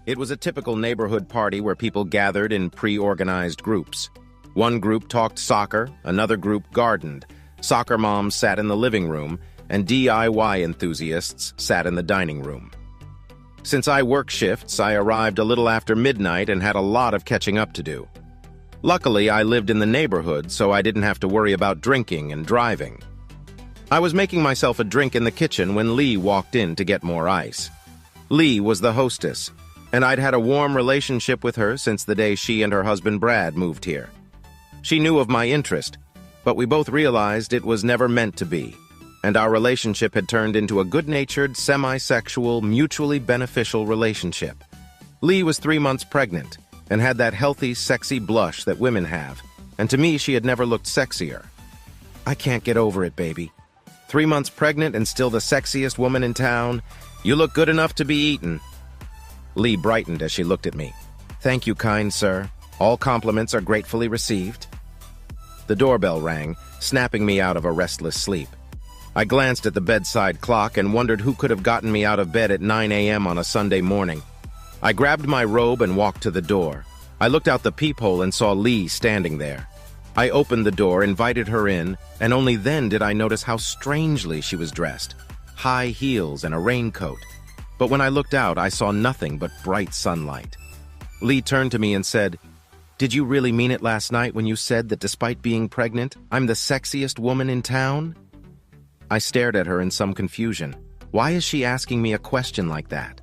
It was a typical neighborhood party where people gathered in pre-organized groups. One group talked soccer, another group gardened. Soccer moms sat in the living room, and DIY enthusiasts sat in the dining room. Since I work shifts, I arrived a little after midnight and had a lot of catching up to do. Luckily, I lived in the neighborhood, so I didn't have to worry about drinking and driving. I was making myself a drink in the kitchen when Lee walked in to get more ice. Lee was the hostess, and I'd had a warm relationship with her since the day she and her husband Brad moved here. She knew of my interest, but we both realized it was never meant to be, and our relationship had turned into a good-natured, semi-sexual, mutually beneficial relationship. Lee was 3 months pregnant and had that healthy, sexy blush that women have, and to me she had never looked sexier. I can't get over it, baby. 3 months pregnant and still the sexiest woman in town. You look good enough to be eaten. Lee brightened as she looked at me. Thank you, kind sir. All compliments are gratefully received. The doorbell rang, snapping me out of a restless sleep. I glanced at the bedside clock and wondered who could have gotten me out of bed at 9 a.m. on a Sunday morning. I grabbed my robe and walked to the door. I looked out the peephole and saw Lee standing there. I opened the door, invited her in, and only then did I notice how strangely she was dressed. High heels and a raincoat. But when I looked out, I saw nothing but bright sunlight. Lee turned to me and said, "Did you really mean it last night when you said that despite being pregnant, I'm the sexiest woman in town?" I stared at her in some confusion. Why is she asking me a question like that?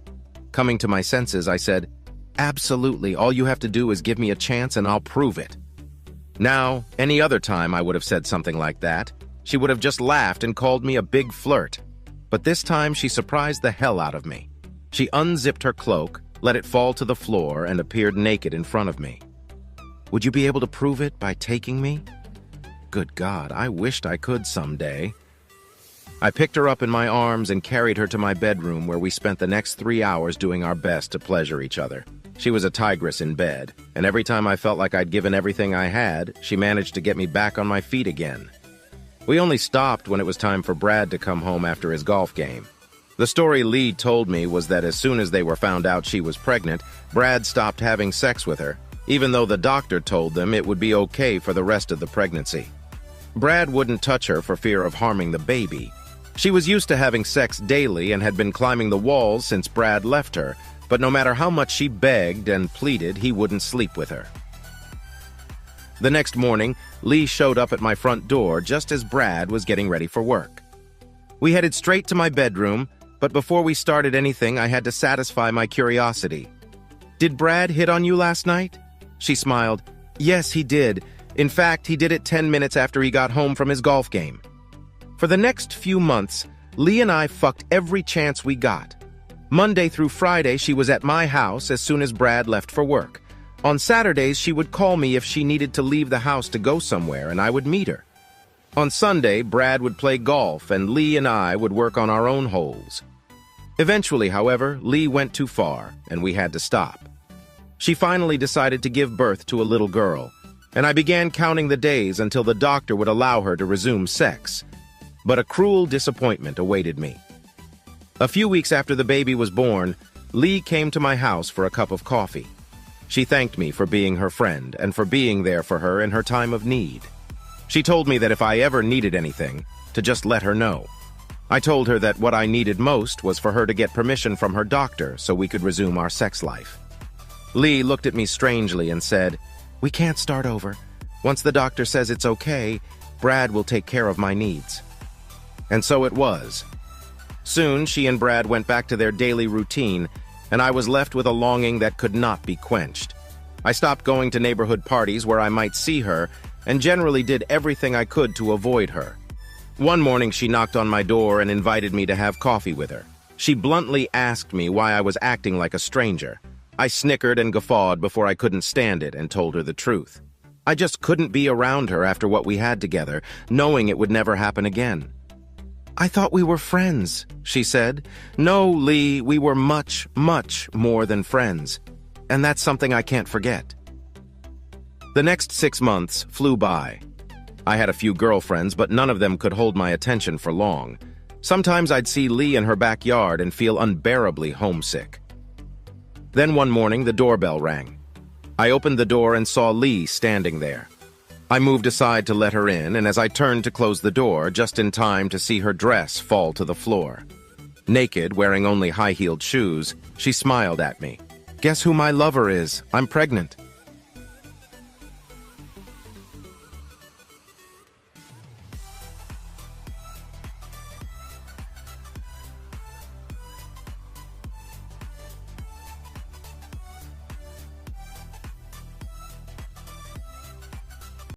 Coming to my senses, I said, "Absolutely, all you have to do is give me a chance and I'll prove it." Now, any other time I would have said something like that. She would have just laughed and called me a big flirt. But this time she surprised the hell out of me. She unzipped her cloak, let it fall to the floor, and appeared naked in front of me. Would you be able to prove it by taking me? Good God, I wished I could someday. I picked her up in my arms and carried her to my bedroom where we spent the next 3 hours doing our best to pleasure each other. She was a tigress in bed, and every time I felt like I'd given everything I had, she managed to get me back on my feet again. We only stopped when it was time for Brad to come home after his golf game. The story Lee told me was that as soon as they were found out she was pregnant, Brad stopped having sex with her, even though the doctor told them it would be okay for the rest of the pregnancy. Brad wouldn't touch her for fear of harming the baby. She was used to having sex daily and had been climbing the walls since Brad left her, but no matter how much she begged and pleaded, he wouldn't sleep with her. The next morning, Lee showed up at my front door just as Brad was getting ready for work. We headed straight to my bedroom, but before we started anything, I had to satisfy my curiosity. "Did Brad hit on you last night?" She smiled. "Yes, he did. In fact, he did it 10 minutes after he got home from his golf game." For the next few months, Lee and I fucked every chance we got. Monday through Friday, she was at my house as soon as Brad left for work. On Saturdays, she would call me if she needed to leave the house to go somewhere, and I would meet her. On Sunday, Brad would play golf, and Lee and I would work on our own holes. Eventually, however, Lee went too far, and we had to stop. She finally decided to give birth to a little girl, and I began counting the days until the doctor would allow her to resume sex. But a cruel disappointment awaited me. A few weeks after the baby was born, Lee came to my house for a cup of coffee. She thanked me for being her friend and for being there for her in her time of need. She told me that if I ever needed anything, to just let her know. I told her that what I needed most was for her to get permission from her doctor so we could resume our sex life. Lee looked at me strangely and said, "We can't start over. Once the doctor says it's okay, Brad will take care of my needs." And so it was. Soon, she and Brad went back to their daily routine, and I was left with a longing that could not be quenched. I stopped going to neighborhood parties where I might see her, and generally did everything I could to avoid her. One morning, she knocked on my door and invited me to have coffee with her. She bluntly asked me why I was acting like a stranger. I snickered and guffawed before I couldn't stand it and told her the truth. I just couldn't be around her after what we had together, knowing it would never happen again. "I thought we were friends," she said. "No, Lee, we were much, much more than friends. And that's something I can't forget." The next 6 months flew by. I had a few girlfriends, but none of them could hold my attention for long. Sometimes I'd see Lee in her backyard and feel unbearably homesick. Then one morning, the doorbell rang. I opened the door and saw Lee standing there. I moved aside to let her in, and as I turned to close the door, just in time to see her dress fall to the floor. Naked, wearing only high-heeled shoes, she smiled at me. "Guess who my lover is? I'm pregnant."